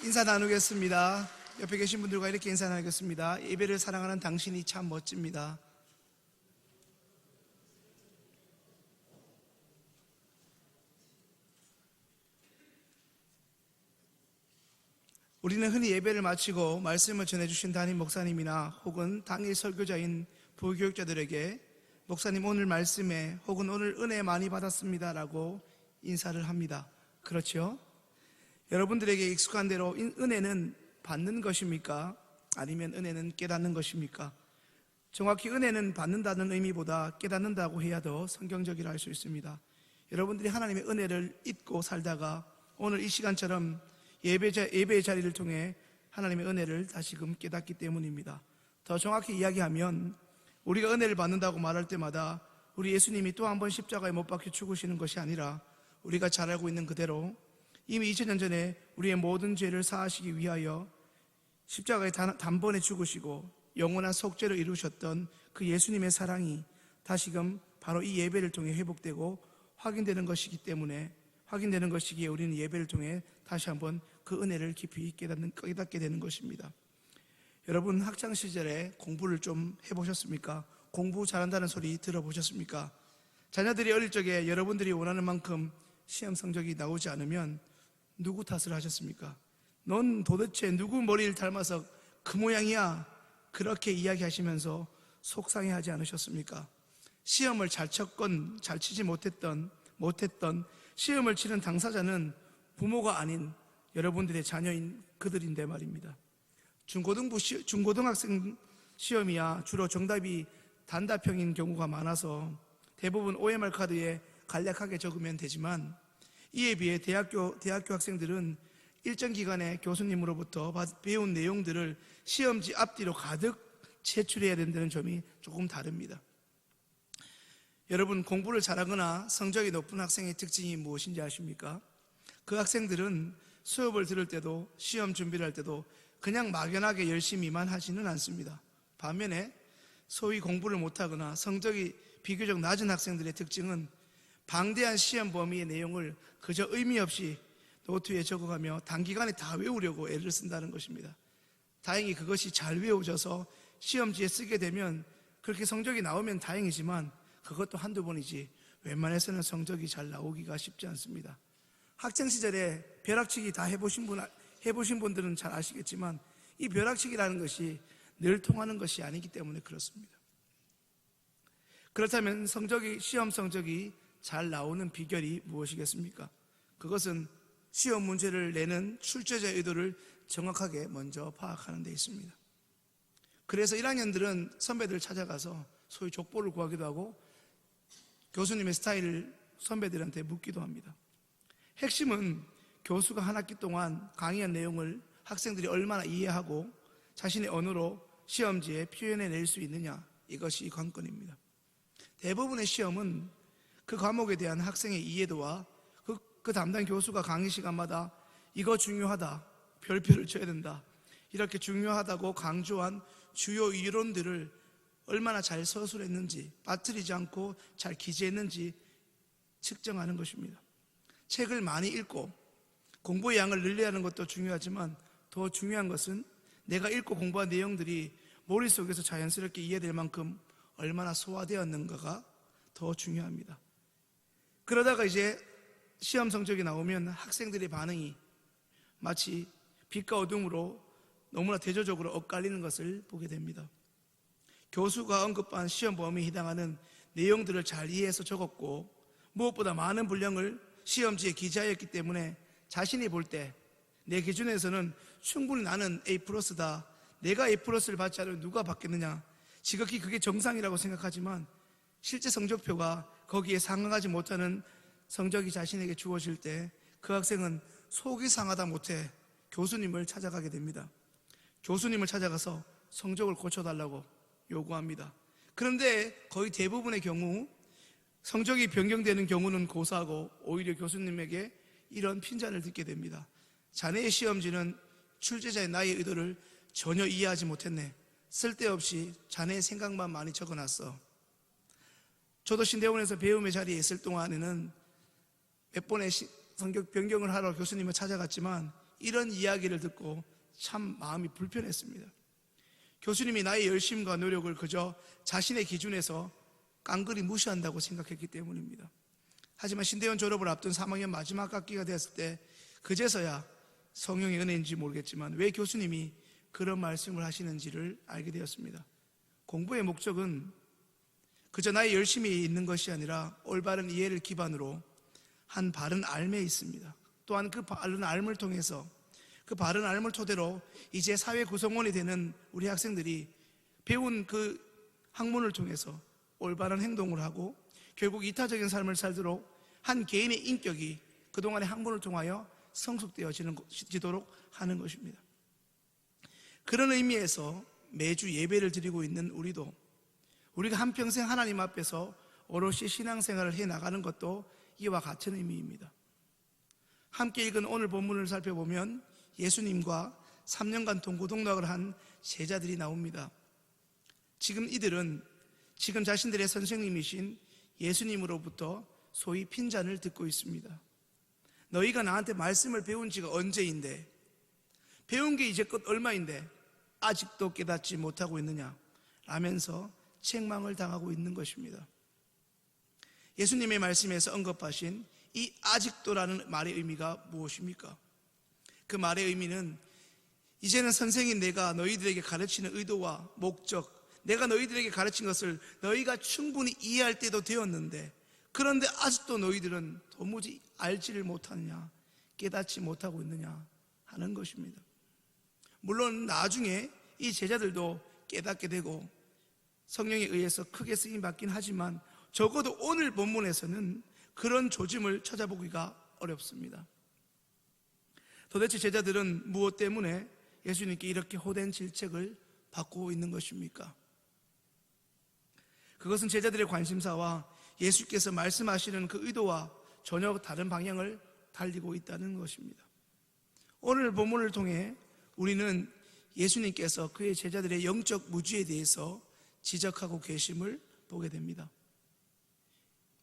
인사 나누겠습니다. 옆에 계신 분들과 이렇게 인사 나누겠습니다. 예배를 사랑하는 당신이 참 멋집니다. 우리는 흔히 예배를 마치고 말씀을 전해주신 담임 목사님이나 혹은 당일 설교자인 부교육자들에게 목사님 오늘 말씀에 혹은 오늘 은혜 많이 받았습니다 라고 인사를 합니다. 그렇죠? 여러분들에게 익숙한 대로 은혜는 받는 것입니까? 아니면 은혜는 깨닫는 것입니까? 정확히 은혜는 받는다는 의미보다 깨닫는다고 해야 더 성경적이라 할 수 있습니다. 여러분들이 하나님의 은혜를 잊고 살다가 오늘 이 시간처럼 예배의 자리를 통해 하나님의 은혜를 다시금 깨닫기 때문입니다. 더 정확히 이야기하면 우리가 은혜를 받는다고 말할 때마다 우리 예수님이 또 한 번 십자가에 못 박혀 죽으시는 것이 아니라 우리가 잘 알고 있는 그대로 이미 2000년 전에 우리의 모든 죄를 사하시기 위하여 십자가에 단번에 죽으시고 영원한 속죄를 이루셨던 그 예수님의 사랑이 다시금 바로 이 예배를 통해 회복되고 확인되는 것이기 때문에 확인되는 것이기에 우리는 예배를 통해 다시 한번 그 은혜를 깊이 깨닫게 되는 것입니다. 여러분 학창시절에 공부를 좀 해보셨습니까? 공부 잘한다는 소리 들어보셨습니까? 자녀들이 어릴 적에 여러분들이 원하는 만큼 시험 성적이 나오지 않으면 누구 탓을 하셨습니까? 넌 도대체 누구 머리를 닮아서 그 모양이야? 그렇게 이야기하시면서 속상해하지 않으셨습니까? 시험을 잘 쳤건 잘 치지 못했던 시험을 치는 당사자는 부모가 아닌 여러분들의 자녀인 그들인데 말입니다. 중고등학생 시험이야 주로 정답이 단답형인 경우가 많아서 대부분 OMR 카드에 간략하게 적으면 되지만 이에 비해 대학교 학생들은 일정 기간에 교수님으로부터 배운 내용들을 시험지 앞뒤로 가득 제출해야 된다는 점이 조금 다릅니다. 여러분 공부를 잘하거나 성적이 높은 학생의 특징이 무엇인지 아십니까? 그 학생들은 수업을 들을 때도 시험 준비를 할 때도 그냥 막연하게 열심히만 하지는 않습니다. 반면에 소위 공부를 못하거나 성적이 비교적 낮은 학생들의 특징은 방대한 시험 범위의 내용을 그저 의미 없이 노트에 적어가며 단기간에 다 외우려고 애를 쓴다는 것입니다. 다행히 그것이 잘 외워져서 시험지에 쓰게 되면 그렇게 성적이 나오면 다행이지만 그것도 한두 번이지 웬만해서는 성적이 잘 나오기가 쉽지 않습니다. 학창시절에 벼락치기 다 해보신 분들은 잘 아시겠지만 이 벼락치기라는 것이 늘 통하는 것이 아니기 때문에 그렇습니다. 그렇다면 시험 성적이 잘 나오는 비결이 무엇이겠습니까? 그것은 시험 문제를 내는 출제자의 의도를 정확하게 먼저 파악하는 데 있습니다. 그래서 1학년들은 선배들을 찾아가서 소위 족보를 구하기도 하고 교수님의 스타일을 선배들한테 묻기도 합니다. 핵심은 교수가 한 학기 동안 강의한 내용을 학생들이 얼마나 이해하고 자신의 언어로 시험지에 표현해낼 수 있느냐, 이것이 관건입니다. 대부분의 시험은 그 과목에 대한 학생의 이해도와 그 담당 교수가 강의 시간마다 이거 중요하다, 별표를 쳐야 된다, 이렇게 중요하다고 강조한 주요 이론들을 얼마나 잘 서술했는지, 빠뜨리지 않고 잘 기재했는지 측정하는 것입니다. 책을 많이 읽고 공부의 양을 늘려야 하는 것도 중요하지만 더 중요한 것은 내가 읽고 공부한 내용들이 머릿속에서 자연스럽게 이해될 만큼 얼마나 소화되었는가가 더 중요합니다. 그러다가 이제 시험 성적이 나오면 학생들의 반응이 마치 빛과 어둠으로 너무나 대조적으로 엇갈리는 것을 보게 됩니다. 교수가 언급한 시험 범위에 해당하는 내용들을 잘 이해해서 적었고 무엇보다 많은 분량을 시험지에 기재하였기 때문에 자신이 볼 때 내 기준에서는 충분히 나는 A+다, 내가 A+를 받지 않으면 누가 받겠느냐, 지극히 그게 정상이라고 생각하지만 실제 성적표가 거기에 상응하지 못하는 성적이 자신에게 주어질 때 그 학생은 속이 상하다 못해 교수님을 찾아가게 됩니다. 교수님을 찾아가서 성적을 고쳐달라고 요구합니다. 그런데 거의 대부분의 경우 성적이 변경되는 경우는 고사하고 오히려 교수님에게 이런 핀잔을 듣게 됩니다. 자네의 시험지는 출제자의 나의 의도를 전혀 이해하지 못했네, 쓸데없이 자네의 생각만 많이 적어놨어. 저도 신대원에서 배움의 자리에 있을 동안에는 몇 번의 성격 변경을 하러 교수님을 찾아갔지만 이런 이야기를 듣고 참 마음이 불편했습니다. 교수님이 나의 열심과 노력을 그저 자신의 기준에서 깡그리 무시한다고 생각했기 때문입니다. 하지만 신대원 졸업을 앞둔 3학년 마지막 학기가 되었을 때 그제서야 성령의 은혜인지 모르겠지만 왜 교수님이 그런 말씀을 하시는지를 알게 되었습니다. 공부의 목적은 그저 나의 열심이 있는 것이 아니라 올바른 이해를 기반으로 한 바른 알매 있습니다. 또한 그 바른 알을 통해서 그 바른 알을 토대로 이제 사회 구성원이 되는 우리 학생들이 배운 그 학문을 통해서 올바른 행동을 하고 결국 이타적인 삶을 살도록 한 개인의 인격이 그동안의 학문을 통하여 성숙되어지도록 하는 것입니다. 그런 의미에서 매주 예배를 드리고 있는 우리도 우리가 한평생 하나님 앞에서 오롯이 신앙생활을 해나가는 것도 이와 같은 의미입니다. 함께 읽은 오늘 본문을 살펴보면 예수님과 3년간 동고동락을 한 제자들이 나옵니다. 지금 이들은 지금 자신들의 선생님이신 예수님으로부터 소위 핀잔을 듣고 있습니다. 너희가 나한테 말씀을 배운 지가 언제인데, 배운 게 이제껏 얼마인데 아직도 깨닫지 못하고 있느냐 라면서 책망을 당하고 있는 것입니다. 예수님의 말씀에서 언급하신 이 아직도라는 말의 의미가 무엇입니까? 그 말의 의미는 이제는 선생인 내가 너희들에게 가르치는 의도와 목적, 내가 너희들에게 가르친 것을 너희가 충분히 이해할 때도 되었는데 그런데 아직도 너희들은 도무지 알지를 못하느냐, 깨닫지 못하고 있느냐 하는 것입니다. 물론 나중에 이 제자들도 깨닫게 되고 성령에 의해서 크게 쓰임받긴 하지만 적어도 오늘 본문에서는 그런 조짐을 찾아보기가 어렵습니다. 도대체 제자들은 무엇 때문에 예수님께 이렇게 호된 질책을 받고 있는 것입니까? 그것은 제자들의 관심사와 예수께서 말씀하시는 그 의도와 전혀 다른 방향을 달리고 있다는 것입니다. 오늘 본문을 통해 우리는 예수님께서 그의 제자들의 영적 무지에 대해서 지적하고 계심을 보게 됩니다.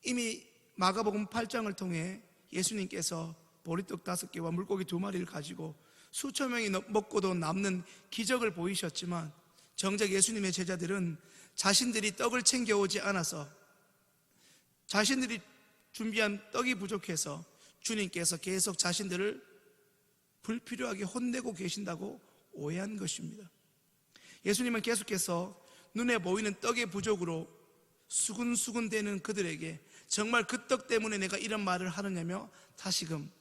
이미 마가복음 8장을 통해 예수님께서 보리떡 5개와 물고기 2마리를 가지고 수천 명이 먹고도 남는 기적을 보이셨지만 정작 예수님의 제자들은 자신들이 떡을 챙겨오지 않아서, 자신들이 준비한 떡이 부족해서 주님께서 계속 자신들을 불필요하게 혼내고 계신다고 오해한 것입니다. 예수님은 계속해서 눈에 보이는 떡의 부족으로 수근수근대는 그들에게 정말 그 떡 때문에 내가 이런 말을 하느냐며 다시금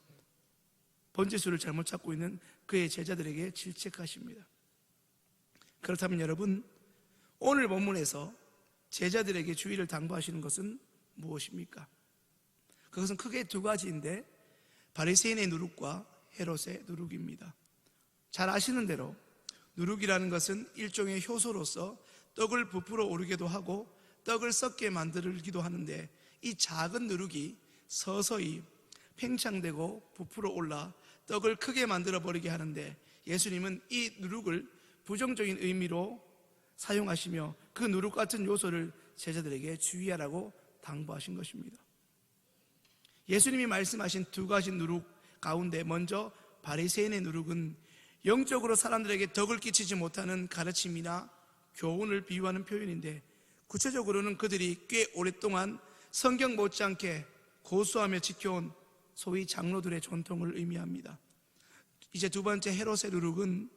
번제수를 잘못 찾고 있는 그의 제자들에게 질책하십니다. 그렇다면 여러분, 오늘 본문에서 제자들에게 주의를 당부하시는 것은 무엇입니까? 그것은 크게 2가지인데 바리새인의 누룩과 헤롯의 누룩입니다. 잘 아시는 대로 누룩이라는 것은 일종의 효소로서 떡을 부풀어 오르게도 하고 떡을 썩게 만들기도 하는데 이 작은 누룩이 서서히 팽창되고 부풀어 올라 떡을 크게 만들어 버리게 하는데 예수님은 이 누룩을 부정적인 의미로 사용하시며 그 누룩 같은 요소를 제자들에게 주의하라고 당부하신 것입니다. 예수님이 말씀하신 2가지 누룩 가운데 먼저 바리새인의 누룩은 영적으로 사람들에게 덕을 끼치지 못하는 가르침이나 교훈을 비유하는 표현인데 구체적으로는 그들이 꽤 오랫동안 성경 못지않게 고수하며 지켜온 소위 장로들의 전통을 의미합니다. 이제 2번째 헤롯의 누룩은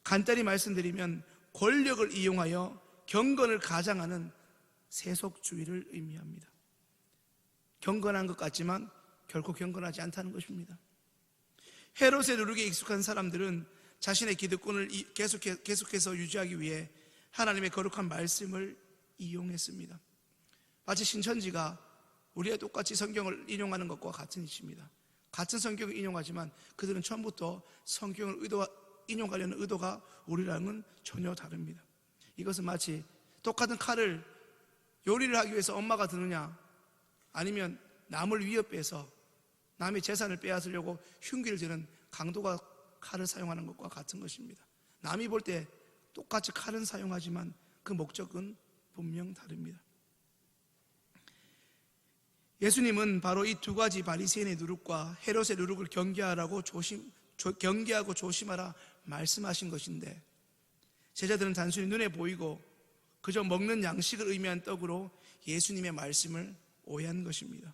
간단히 말씀드리면 권력을 이용하여 경건을 가장하는 세속주의를 의미합니다. 경건한 것 같지만 결코 경건하지 않다는 것입니다. 헤롯의 누룩에 익숙한 사람들은 자신의 기득권을 계속해서 유지하기 위해 하나님의 거룩한 말씀을 이용했습니다. 마치 신천지가 우리가 똑같이 성경을 인용하는 것과 같은 이치입니다. 같은 성경을 인용하지만 그들은 처음부터 성경을 인용하려는 의도가 우리랑은 전혀 다릅니다. 이것은 마치 똑같은 칼을 요리를 하기 위해서 엄마가 드느냐, 아니면 남을 위협해서 남의 재산을 빼앗으려고 흉기를 드는 강도가 칼을 사용하는 것과 같은 것입니다. 남이 볼 때 똑같이 칼은 사용하지만 그 목적은 분명 다릅니다. 예수님은 바로 이 2가지 바리새인의 누룩과 헤롯의 누룩을 경계하라고 경계하고 조심하라 말씀하신 것인데, 제자들은 단순히 눈에 보이고 그저 먹는 양식을 의미한 떡으로 예수님의 말씀을 오해한 것입니다.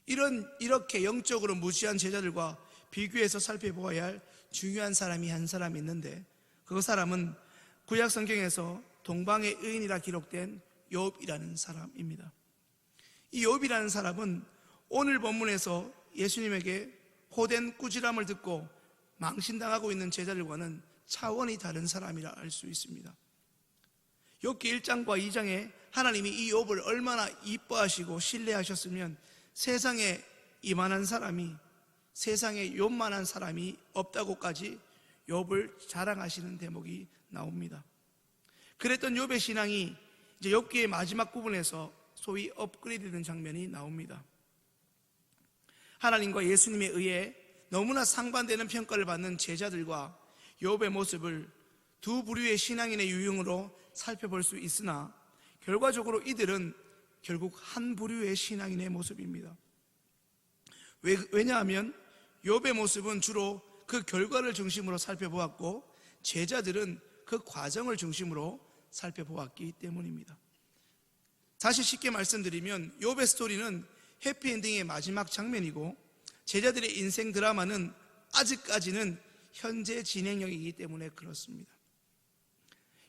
이렇게 영적으로 무지한 제자들과 비교해서 살펴보아야 할 중요한 사람이 한 사람 있는데, 그 사람은 구약 성경에서 동방의 의인이라 기록된 욥이라는 사람입니다. 이 욥이라는 사람은 오늘 본문에서 예수님에게 호된 꾸지람을 듣고 망신당하고 있는 제자들과는 차원이 다른 사람이라 알 수 있습니다. 욥기 1장과 2장에 하나님이 이 욥을 얼마나 이뻐하시고 신뢰하셨으면 세상에 이만한 사람이, 세상에 욥만한 사람이 없다고까지 욥을 자랑하시는 대목이 나옵니다. 그랬던 욥의 신앙이 이제 욥기의 마지막 부분에서 소위 업그레이드되는 장면이 나옵니다. 하나님과 예수님에 의해 너무나 상반되는 평가를 받는 제자들과 욥의 모습을 두 부류의 신앙인의 유형으로 살펴볼 수 있으나, 결과적으로 이들은 결국 한 부류의 신앙인의 모습입니다. 왜냐하면 욥의 모습은 주로 그 결과를 중심으로 살펴보았고, 제자들은 그 과정을 중심으로 살펴보았기 때문입니다. 다시 쉽게 말씀드리면 욥의 스토리는 해피엔딩의 마지막 장면이고, 제자들의 인생 드라마는 아직까지는 현재 진행형이기 때문에 그렇습니다.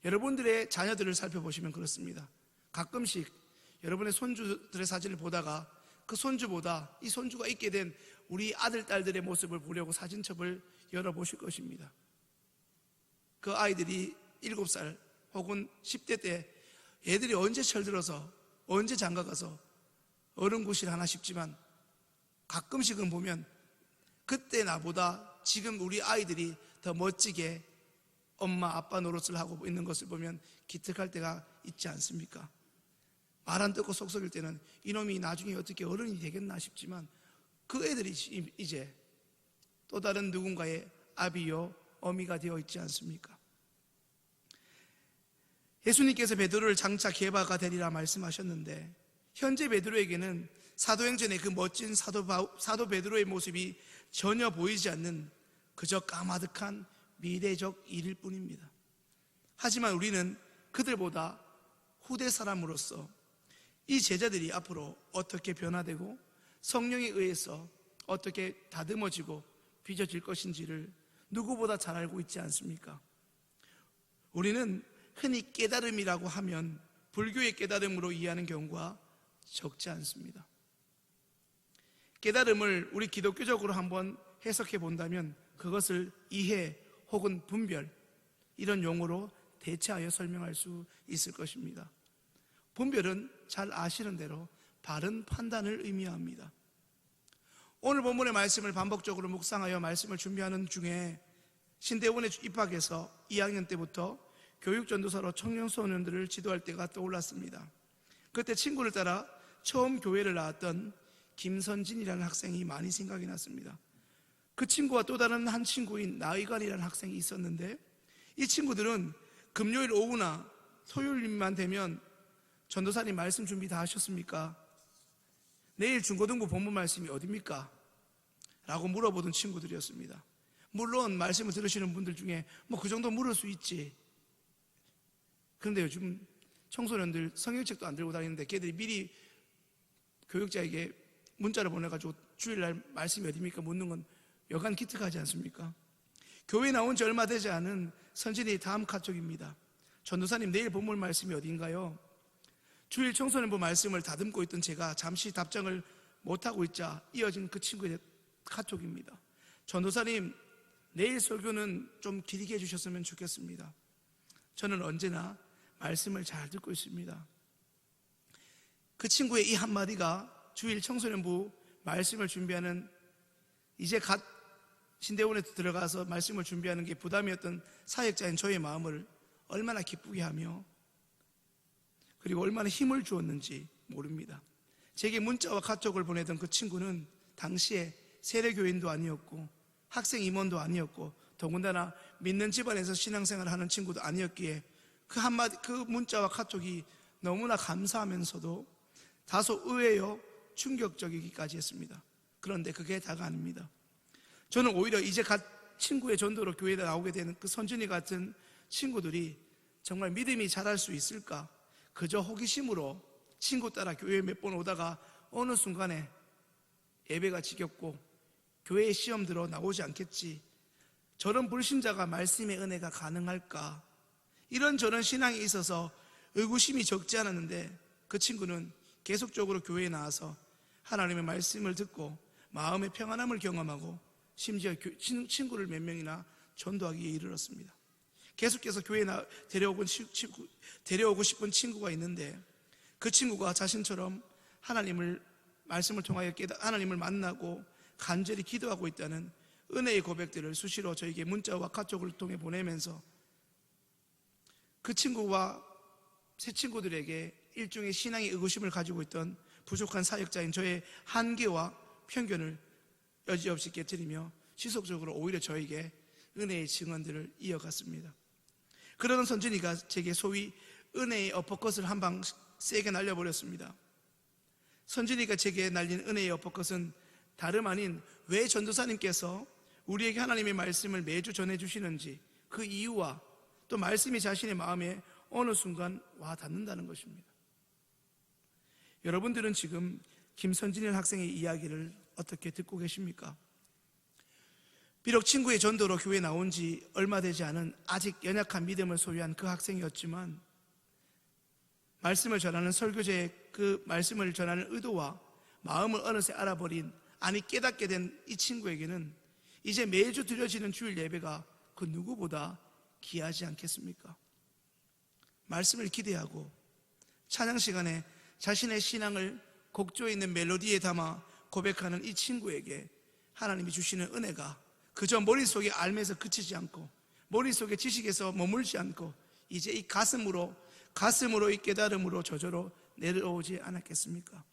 여러분들의 자녀들을 살펴보시면 그렇습니다. 가끔씩 여러분의 손주들의 사진을 보다가 그 손주보다 이 손주가 있게 된 우리 아들, 딸들의 모습을 보려고 사진첩을 열어보실 것입니다. 그 아이들이 7살 혹은 10대 때 애들이 언제 철들어서 언제 장가가서 어른구실 하나 싶지만, 가끔씩은 보면 그때 나보다 지금 우리 아이들이 더 멋지게 엄마 아빠 노릇을 하고 있는 것을 보면 기특할 때가 있지 않습니까? 말 안 듣고 속 썩일 때는 이놈이 나중에 어떻게 어른이 되겠나 싶지만, 그 애들이 이제 또 다른 누군가의 아비요 어미가 되어 있지 않습니까? 예수님께서 베드로를 장차 게바가 되리라 말씀하셨는데, 현재 베드로에게는 사도행전의 그 멋진 사도 베드로의 모습이 전혀 보이지 않는 그저 까마득한 미래적 일일 뿐입니다. 하지만 우리는 그들보다 후대 사람으로서 이 제자들이 앞으로 어떻게 변화되고 성령에 의해서 어떻게 다듬어지고 빚어질 것인지를 누구보다 잘 알고 있지 않습니까? 우리는 흔히 깨달음이라고 하면 불교의 깨달음으로 이해하는 경우가 적지 않습니다. 깨달음을 우리 기독교적으로 한번 해석해 본다면 그것을 이해 혹은 분별, 이런 용어로 대체하여 설명할 수 있을 것입니다. 분별은 잘 아시는 대로 바른 판단을 의미합니다. 오늘 본문의 말씀을 반복적으로 묵상하여 말씀을 준비하는 중에 신대원에 입학해서 2학년 때부터 교육전도사로 청년소년들을 지도할 때가 떠올랐습니다. 그때 친구를 따라 처음 교회를 나왔던 김선진이라는 학생이 많이 생각이 났습니다. 그 친구와 또 다른 한 친구인 나의관이라는 학생이 있었는데, 이 친구들은 금요일 오후나 토요일만 되면 전도사님 말씀 준비 다 하셨습니까? 내일 중고등부 본문 말씀이 어딥니까? 라고 물어보던 친구들이었습니다. 물론 말씀을 들으시는 분들 중에 그 정도 물을 수 있지. 그런데 요즘 청소년들 성경책도 안 들고 다니는데 걔들이 미리 교육자에게 문자를 보내가지고 주일날 말씀이 어딥니까? 묻는 건 여간 기특하지 않습니까? 교회 나온 지 얼마 되지 않은 선진이 다음 카톡입니다. 전도사님 내일 본문 말씀이 어딘가요? 주일 청소년부 말씀을 다듬고 있던 제가 잠시 답장을 못하고 있자 이어진 그 친구의 카톡입니다. 전도사님 내일 설교는 좀 길게 해주셨으면 좋겠습니다. 저는 언제나 말씀을 잘 듣고 있습니다. 그 친구의 이 한마디가 주일 청소년부 말씀을 준비하는, 이제 갓 신대원에 들어가서 말씀을 준비하는 게 부담이었던 사역자인 저의 마음을 얼마나 기쁘게 하며 그리고 얼마나 힘을 주었는지 모릅니다. 제게 문자와 카톡을 보내던 그 친구는 당시에 세례교인도 아니었고 학생 임원도 아니었고 더군다나 믿는 집안에서 신앙생활을 하는 친구도 아니었기에 그 문자와 카톡이 너무나 감사하면서도 다소 의외요 충격적이기까지 했습니다. 그런데 그게 다가 아닙니다. 저는 오히려 이제 갓 친구의 전도로 교회에 나오게 되는 그 선진이 같은 친구들이 정말 믿음이 자랄 수 있을까? 그저 호기심으로 친구 따라 교회에 몇 번 오다가 어느 순간에 예배가 지겹고 교회에 시험 들어 나오지 않겠지, 저런 불신자가 말씀의 은혜가 가능할까? 이런저런 신앙이 있어서 의구심이 적지 않았는데 그 친구는 계속적으로 교회에 나와서 하나님의 말씀을 듣고 마음의 평안함을 경험하고 심지어 친구를 몇 명이나 전도하기에 이르렀습니다. 계속해서 교회에 데려오고 싶은 친구가 있는데 그 친구가 자신처럼 하나님을 말씀을 통하여 하나님을 만나고 간절히 기도하고 있다는 은혜의 고백들을 수시로 저에게 문자와 카톡을 통해 보내면서 그 친구와 새 친구들에게 일종의 신앙의 의구심을 가지고 있던 부족한 사역자인 저의 한계와 편견을 여지없이 깨뜨리며 지속적으로 오히려 저에게 은혜의 증언들을 이어갔습니다. 그러던 선진이가 제게 소위 은혜의 어퍼컷을 한 방 세게 날려버렸습니다. 선진이가 제게 날린 은혜의 어퍼컷은 다름 아닌 왜 전도사님께서 우리에게 하나님의 말씀을 매주 전해주시는지 그 이유와 또 말씀이 자신의 마음에 어느 순간 와 닿는다는 것입니다. 여러분들은 지금 김선진일 학생의 이야기를 어떻게 듣고 계십니까? 비록 친구의 전도로 교회에 나온 지 얼마 되지 않은 아직 연약한 믿음을 소유한 그 학생이었지만 말씀을 전하는 설교자의 그 말씀을 전하는 의도와 마음을 어느새 알아버린, 아니 깨닫게 된 이 친구에게는 이제 매주 드려지는 주일 예배가 그 누구보다 귀하지 않겠습니까? 말씀을 기대하고 찬양 시간에 자신의 신앙을 곡조에 있는 멜로디에 담아 고백하는 이 친구에게 하나님이 주시는 은혜가 그저 머릿속에 알면서 그치지 않고 머릿속에 지식에서 머물지 않고 이제 이 가슴으로 이 깨달음으로 저절로 내려오지 않았겠습니까?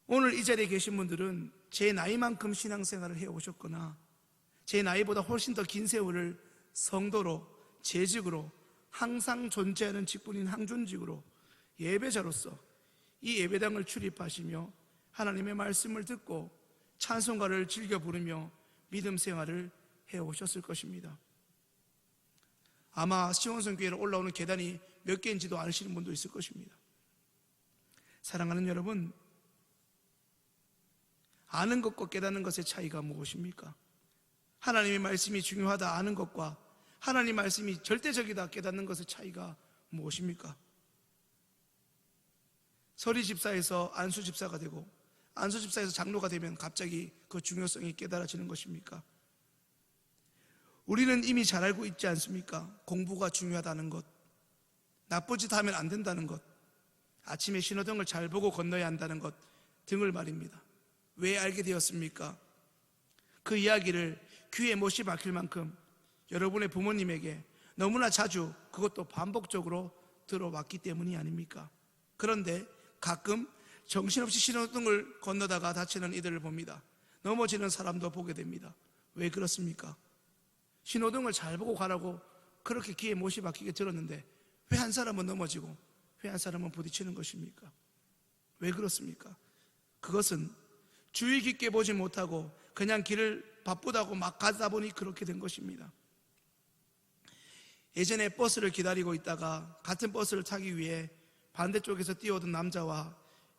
오늘 이 자리에 계신 분들은 제 나이만큼 신앙생활을 해오셨거나 제 나이보다 훨씬 더 긴 세월을 성도로, 재직으로, 항상 존재하는 직분인 항존직으로 예배자로서 이 예배당을 출입하시며 하나님의 말씀을 듣고 찬송가를 즐겨 부르며 믿음 생활을 해오셨을 것입니다. 아마 시원성교회로 올라오는 계단이 몇 개인지도 아시는 분도 있을 것입니다. 사랑하는 여러분, 아는 것과 깨닫는 것의 차이가 무엇입니까? 하나님의 말씀이 중요하다 아는 것과 하나님 말씀이 절대적이다 깨닫는 것의 차이가 무엇입니까? 서리 집사에서 안수 집사가 되고 안수 집사에서 장로가 되면 갑자기 그 중요성이 깨달아지는 것입니까? 우리는 이미 잘 알고 있지 않습니까? 공부가 중요하다는 것, 나쁜 짓 하면 안 된다는 것, 아침에 신호등을 잘 보고 건너야 한다는 것 등을 말입니다. 왜 알게 되었습니까? 그 이야기를 귀에 못이 박힐 만큼 여러분의 부모님에게 너무나 자주, 그것도 반복적으로 들어왔기 때문이 아닙니까? 그런데 가끔 정신없이 신호등을 건너다가 다치는 이들을 봅니다. 넘어지는 사람도 보게 됩니다. 왜 그렇습니까? 신호등을 잘 보고 가라고 그렇게 귀에 못이 박히게 들었는데 왜 한 사람은 넘어지고 왜 한 사람은 부딪히는 것입니까? 왜 그렇습니까? 그것은 주의 깊게 보지 못하고 그냥 길을 바쁘다고 막 가다 보니 그렇게 된 것입니다. 예전에 버스를 기다리고 있다가 같은 버스를 타기 위해 반대쪽에서 뛰어오던 남자와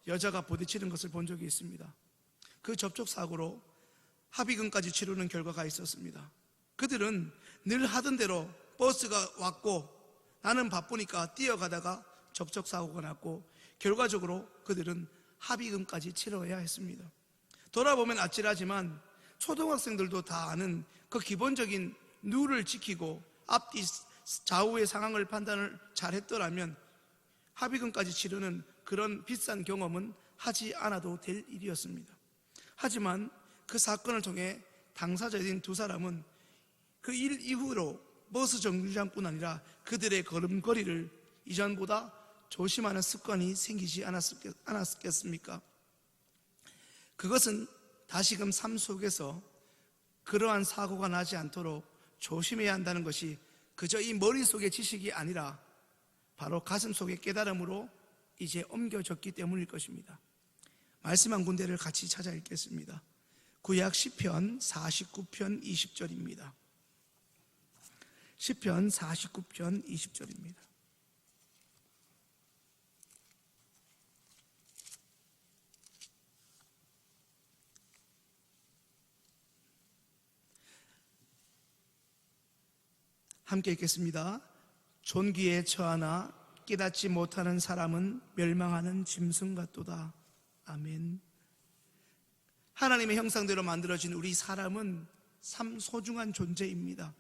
여자가 부딪히는 것을 본 적이 있습니다. 그 접촉사고로 합의금까지 치르는 결과가 있었습니다. 그들은 늘 하던 대로 버스가 왔고 나는 바쁘니까 뛰어가다가 접촉사고가 났고 결과적으로 그들은 합의금까지 치러야 했습니다. 돌아보면 아찔하지만 초등학생들도 다 아는 그 기본적인 룰을 지키고 앞뒤 좌우의 상황을 판단을 잘 했더라면 합의금까지 치르는 그런 비싼 경험은 하지 않아도 될 일이었습니다. 하지만 그 사건을 통해 당사자인 두 사람은 그 일 이후로 버스 정류장뿐 아니라 그들의 걸음걸이를 이전보다 조심하는 습관이 생기지 않았겠습니까? 그것은 다시금 삶 속에서 그러한 사고가 나지 않도록 조심해야 한다는 것이 그저 이 머릿속의 지식이 아니라 바로 가슴속의 깨달음으로 이제 옮겨졌기 때문일 것입니다. 말씀 한 군데를 같이 찾아 읽겠습니다. 구약 시편 49편 20절입니다. 시편 49편 20절입니다. 함께 읽겠습니다. 존귀에 처하나 깨닫지 못하는 사람은 멸망하는 짐승 같도다. 아멘. 하나님의 형상대로 만들어진 우리 사람은 참 소중한 존재입니다.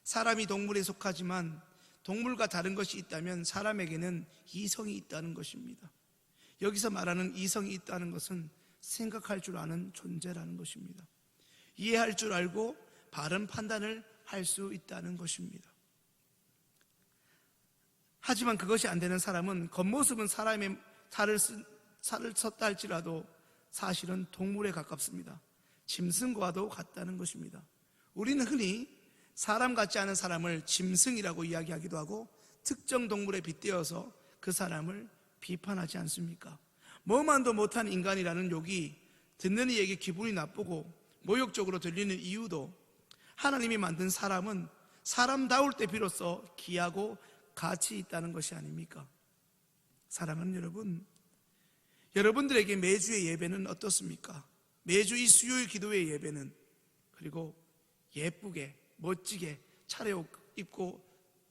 사람이 동물에 속하지만 동물과 다른 것이 있다면 사람에게는 이성이 있다는 것입니다. 여기서 말하는 이성이 있다는 것은 생각할 줄 아는 존재라는 것입니다. 이해할 줄 알고 바른 판단을 할 수 있다는 것입니다. 하지만 그것이 안 되는 사람은 겉모습은 사람의 살을 쳤다 할지라도 사실은 동물에 가깝습니다. 짐승과도 같다는 것입니다. 우리는 흔히 사람 같지 않은 사람을 짐승이라고 이야기하기도 하고 특정 동물에 빗대어서 그 사람을 비판하지 않습니까? 뭐만도 못한 인간이라는 욕이 듣는 이에게 기분이 나쁘고 모욕적으로 들리는 이유도 하나님이 만든 사람은 사람다울 때 비로소 귀하고 가치 있다는 것이 아닙니까? 사랑하는 여러분, 여러분들에게 매주의 예배는 어떻습니까? 매주 이 수요일 기도회 예배는, 그리고 예쁘게 멋지게 차려입고 입고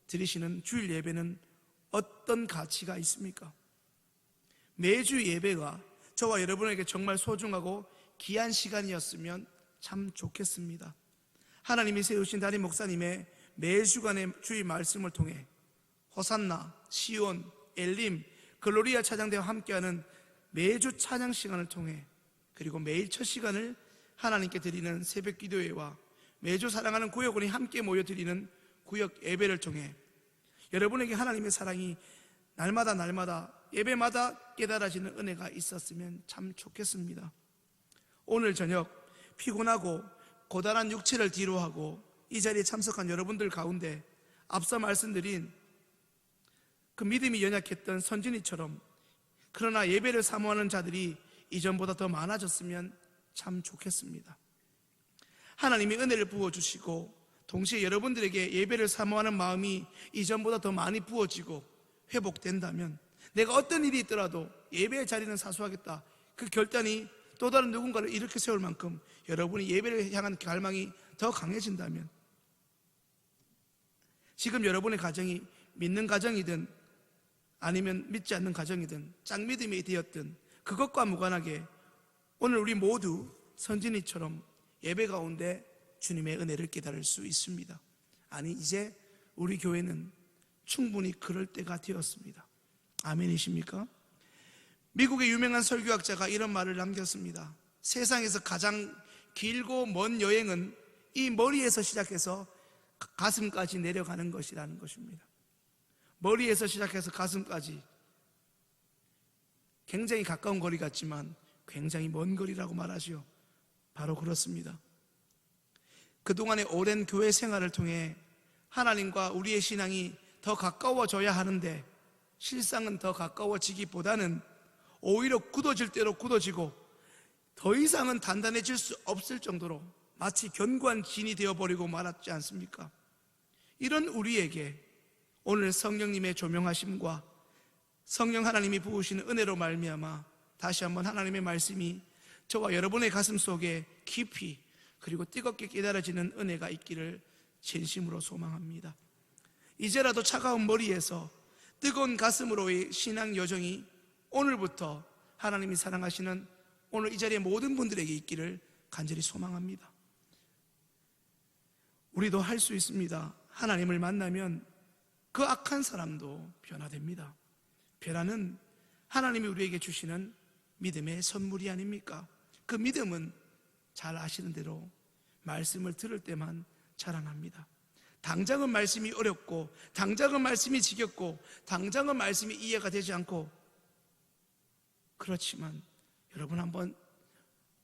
드리시는 주일 예배는 어떤 가치가 있습니까? 매주 예배가 저와 여러분에게 정말 소중하고 귀한 시간이었으면 참 좋겠습니다. 하나님이 세우신 담임 목사님의 매주간의 주의 말씀을 통해 호산나, 시온, 엘림, 글로리아 찬양대와 함께하는 매주 찬양 시간을 통해, 그리고 매일 첫 시간을 하나님께 드리는 새벽 기도회와 매주 사랑하는 구역원이 함께 모여 드리는 구역 예배를 통해 여러분에게 하나님의 사랑이 날마다 예배마다 깨달아지는 은혜가 있었으면 참 좋겠습니다. 오늘 저녁 피곤하고 고단한 육체를 뒤로하고 이 자리에 참석한 여러분들 가운데 앞서 말씀드린 그 믿음이 연약했던 선진이처럼, 그러나 예배를 사모하는 자들이 이전보다 더 많아졌으면 참 좋겠습니다. 하나님이 은혜를 부어주시고 동시에 여러분들에게 예배를 사모하는 마음이 이전보다 더 많이 부어지고 회복된다면, 내가 어떤 일이 있더라도 예배의 자리는 사수하겠다, 그 결단이 또 다른 누군가를 일으켜 세울 만큼 여러분이 예배를 향한 갈망이 더 강해진다면, 지금 여러분의 가정이 믿는 가정이든 아니면 믿지 않는 가정이든 짝믿음이 되었든 그것과 무관하게 오늘 우리 모두 선진이처럼 예배 가운데 주님의 은혜를 깨달을 수 있습니다. 아니, 이제 우리 교회는 충분히 그럴 때가 되었습니다. 아멘이십니까? 미국의 유명한 설교학자가 이런 말을 남겼습니다. 세상에서 가장 길고 먼 여행은 이 머리에서 시작해서 가슴까지 내려가는 것이라는 것입니다. 머리에서 시작해서 가슴까지 굉장히 가까운 거리 같지만 굉장히 먼 거리라고 말하지요. 바로 그렇습니다. 그동안의 오랜 교회 생활을 통해 하나님과 우리의 신앙이 더 가까워져야 하는데, 실상은 더 가까워지기보다는 오히려 굳어질 대로 굳어지고 더 이상은 단단해질 수 없을 정도로 마치 견고한 진이 되어버리고 말았지 않습니까? 이런 우리에게 오늘 성령님의 조명하심과 성령 하나님이 부으시는 은혜로 말미암아 다시 한번 하나님의 말씀이 저와 여러분의 가슴 속에 깊이 그리고 뜨겁게 깨달아지는 은혜가 있기를 진심으로 소망합니다. 이제라도 차가운 머리에서 뜨거운 가슴으로의 신앙 여정이 오늘부터 하나님이 사랑하시는 오늘 이 자리의 모든 분들에게 있기를 간절히 소망합니다. 우리도 할 수 있습니다. 하나님을 만나면 그 악한 사람도 변화됩니다. 변화는 하나님이 우리에게 주시는 믿음의 선물이 아닙니까? 그 믿음은 잘 아시는 대로 말씀을 들을 때만 자라납니다. 당장은 말씀이 어렵고, 당장은 말씀이 지겹고, 당장은 말씀이 이해가 되지 않고, 그렇지만 여러분 한번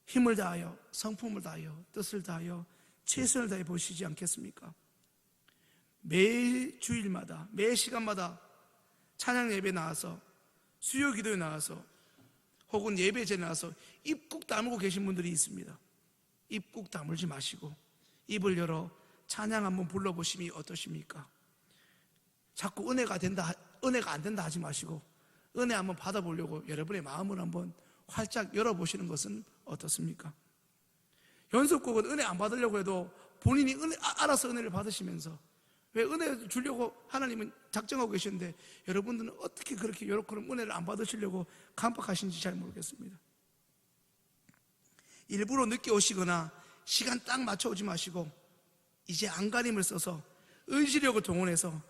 힘을 다하여, 성품을 다하여, 뜻을 다하여, 최선을 다해 보시지 않겠습니까? 매 주일마다, 매 시간마다 찬양 예배 나와서, 수요 기도에 나와서, 혹은 예배제에 나와서 입국 다물고 계신 분들이 있습니다. 입 꾹 다물지 마시고 입을 열어 찬양 한번 불러보심이 어떠십니까? 자꾸 은혜가 안 된다 하지 마시고 은혜 한번 받아보려고 여러분의 마음을 한번 활짝 열어보시는 것은 어떻습니까? 연습곡은 은혜 안 받으려고 해도 본인이 알아서 은혜를 받으시면서 왜 은혜 주려고 하나님은 작정하고 계시는데 여러분들은 어떻게 그렇게 요렇게 은혜를 안 받으시려고 깜빡하신지 잘 모르겠습니다. 일부러 늦게 오시거나 시간 딱 맞춰 오지 마시고 이제 안간힘을 써서 의지력을 동원해서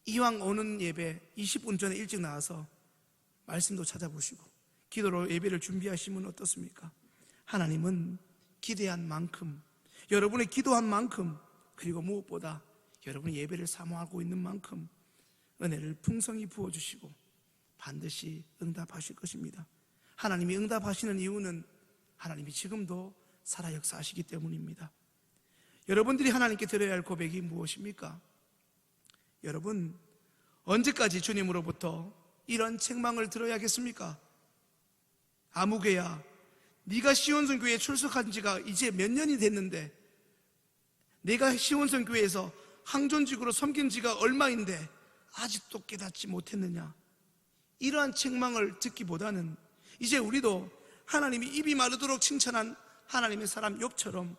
이왕 오는 예배 20분 전에 일찍 나와서 말씀도 찾아보시고 기도로 예배를 준비하시면 어떻습니까? 하나님은 기대한 만큼, 여러분의 기도한 만큼, 그리고 무엇보다 여러분이 예배를 사모하고 있는 만큼 은혜를 풍성히 부어주시고 반드시 응답하실 것입니다. 하나님이 응답하시는 이유는 하나님이 지금도 살아 역사하시기 때문입니다. 여러분들이 하나님께 드려야 할 고백이 무엇입니까? 여러분, 언제까지 주님으로부터 이런 책망을 들어야겠습니까? 아무개야, 네가 시온성 교회에 출석한 지가 이제 몇 년이 됐는데 내가 시온성 교회에서 항존직으로 섬긴 지가 얼마인데 아직도 깨닫지 못했느냐? 이러한 책망을 듣기보다는 이제 우리도 하나님이 입이 마르도록 칭찬한 하나님의 사람 욥처럼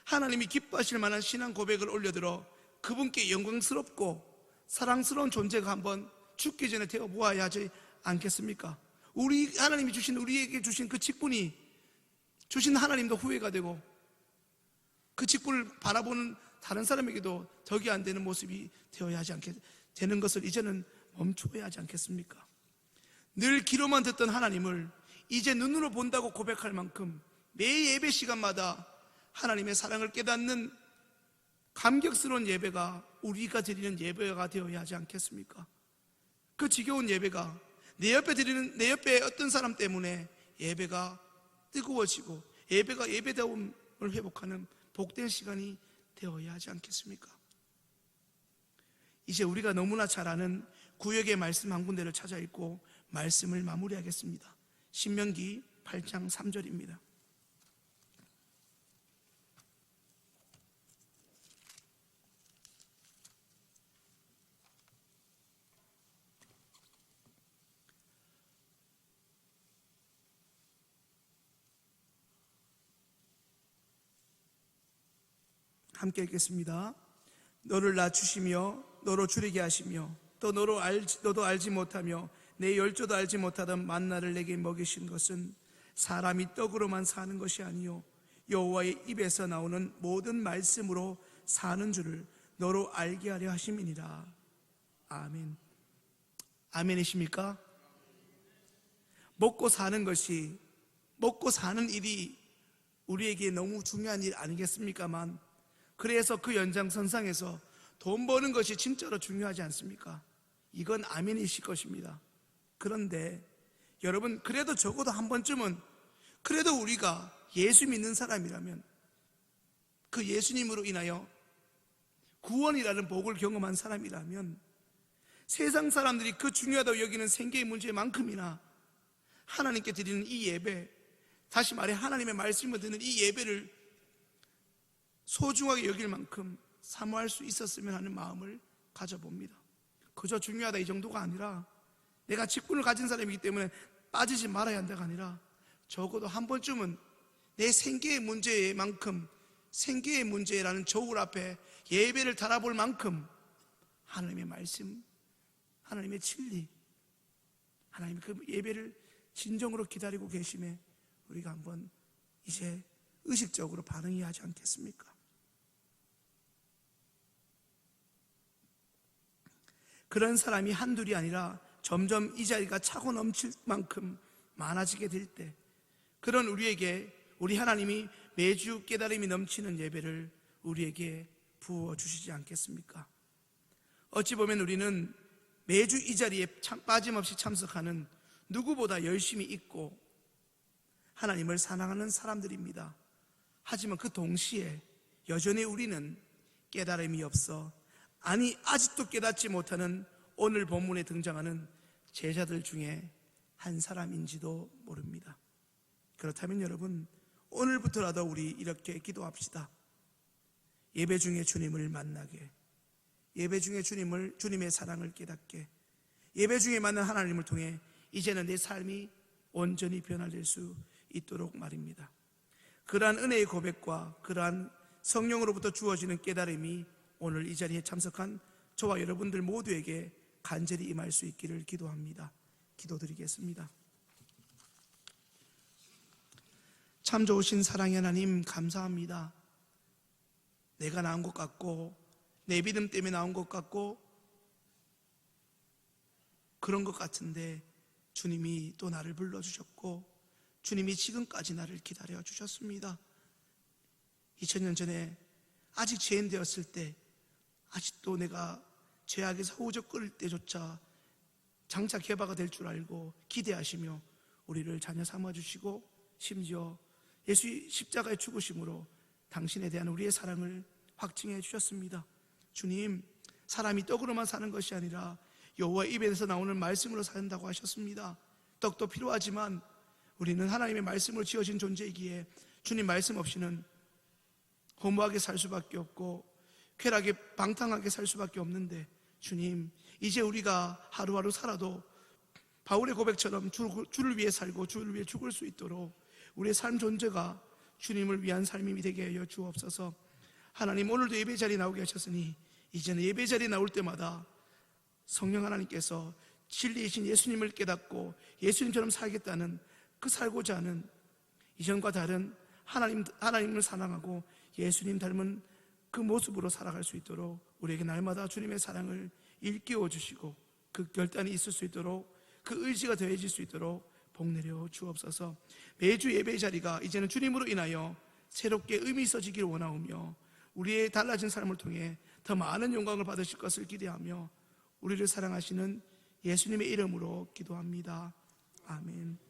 하나님이 기뻐하실 만한 신앙 고백을 올려들어 그분께 영광스럽고 사랑스러운 존재가 한번 죽기 전에 되어 보아야 하지 않겠습니까? 하나님이 우리에게 주신 그 직분이 주신 하나님도 후회가 되고 그 직분을 바라보는 다른 사람에게도 덕이 안 되는 모습이 되어야 하지 않게 되는 것을 이제는 멈춰야 하지 않겠습니까? 늘 귀로만 듣던 하나님을 이제 눈으로 본다고 고백할 만큼 매 예배 시간마다 하나님의 사랑을 깨닫는 감격스러운 예배가 우리가 드리는 예배가 되어야 하지 않겠습니까? 그 지겨운 예배가 내 옆에 어떤 사람 때문에 예배가 뜨거워지고 예배가 예배다움을 회복하는 복된 시간이 되어야 하지 않겠습니까? 이제 우리가 너무나 잘 아는 구역의 말씀 한 군데를 찾아 읽고 말씀을 마무리하겠습니다. 신명기 8장 3절입니다. 함께 읽겠습니다. 너를 낮추시며 너로 줄이게 하시며 또 너도 알지 못하며 내 열조도 알지 못하던 만나를 내게 먹이신 것은 사람이 떡으로만 사는 것이 아니요 여호와의 입에서 나오는 모든 말씀으로 사는 줄을 너로 알게 하려 하심이니라. 아멘. 아멘이십니까? 먹고 사는 일이 우리에게 너무 중요한 일 아니겠습니까만, 그래서 그 연장선상에서 돈 버는 것이 진짜로 중요하지 않습니까? 이건 아멘이실 것입니다. 그런데 여러분, 그래도 적어도 한 번쯤은 그래도 우리가 예수 믿는 사람이라면 그 예수님으로 인하여 구원이라는 복을 경험한 사람이라면 세상 사람들이 그 중요하다고 여기는 생계의 문제만큼이나 하나님께 드리는 이 예배, 다시 말해 하나님의 말씀을 듣는 이 예배를 소중하게 여길 만큼 사모할 수 있었으면 하는 마음을 가져봅니다. 그저 중요하다 이 정도가 아니라 내가 직분을 가진 사람이기 때문에 빠지지 말아야 한다가 아니라 적어도 한 번쯤은 내 생계의 문제만큼, 생계의 문제라는 저울 앞에 예배를 달아볼 만큼 하나님의 말씀, 하나님의 진리, 하나님의 그 예배를 진정으로 기다리고 계심에 우리가 한번 이제 의식적으로 반응해야 하지 않겠습니까? 그런 사람이 한둘이 아니라 점점 이 자리가 차고 넘칠 만큼 많아지게 될 때, 그런 우리에게 우리 하나님이 매주 깨달음이 넘치는 예배를 우리에게 부어주시지 않겠습니까? 어찌 보면 우리는 매주 이 자리에 빠짐없이 참석하는 누구보다 열심히 있고 하나님을 사랑하는 사람들입니다. 하지만 그 동시에 여전히 우리는 깨달음이 없어, 아니 아직도 깨닫지 못하는 오늘 본문에 등장하는 제자들 중에 한 사람인지도 모릅니다. 그렇다면 여러분, 오늘부터라도 우리 이렇게 기도합시다. 예배 중에 주님을 만나게, 예배 중에 주님의 사랑을 깨닫게, 예배 중에 만난 하나님을 통해 이제는 내 삶이 온전히 변화될 수 있도록 말입니다. 그러한 은혜의 고백과 그러한 성령으로부터 주어지는 깨달음이 오늘 이 자리에 참석한 저와 여러분들 모두에게 간절히 임할 수 있기를 기도합니다. 기도드리겠습니다. 참 좋으신 사랑의 하나님, 감사합니다. 내가 나온 것 같고 내 믿음 때문에 나온 것 같고 그런 것 같은데 주님이 또 나를 불러주셨고 주님이 지금까지 나를 기다려 주셨습니다. 2000년 전에 아직 죄인 되었을 때, 아직도 내가 죄악에서 허우적거릴 때조차 장차 개바가 될 줄 알고 기대하시며 우리를 자녀 삼아주시고 심지어 예수 십자가의 죽으심으로 당신에 대한 우리의 사랑을 확증해 주셨습니다. 주님, 사람이 떡으로만 사는 것이 아니라 여호와의 입에서 나오는 말씀으로 산다고 하셨습니다. 떡도 필요하지만 우리는 하나님의 말씀으로 지어진 존재이기에 주님 말씀 없이는 허무하게 살 수밖에 없고 쾌락에 방탕하게 살 수밖에 없는데, 주님, 이제 우리가 하루하루 살아도 바울의 고백처럼 주를 위해 살고 주를 위해 죽을 수 있도록 우리의 삶 존재가 주님을 위한 삶이 되게 하여 주옵소서. 하나님, 오늘도 예배 자리에 나오게 하셨으니 이제는 예배 자리에 나올 때마다 성령 하나님께서 진리이신 예수님을 깨닫고 예수님처럼 살겠다는 그 살고자 하는 이전과 다른 하나님을 사랑하고 예수님 닮은 그 모습으로 살아갈 수 있도록 우리에게 날마다 주님의 사랑을 일깨워 주시고 그 결단이 있을 수 있도록 그 의지가 더해질 수 있도록 복내려 주옵소서. 매주 예배 자리가 이제는 주님으로 인하여 새롭게 의미 있어지기를 원하오며 우리의 달라진 삶을 통해 더 많은 영광을 받으실 것을 기대하며 우리를 사랑하시는 예수님의 이름으로 기도합니다. 아멘.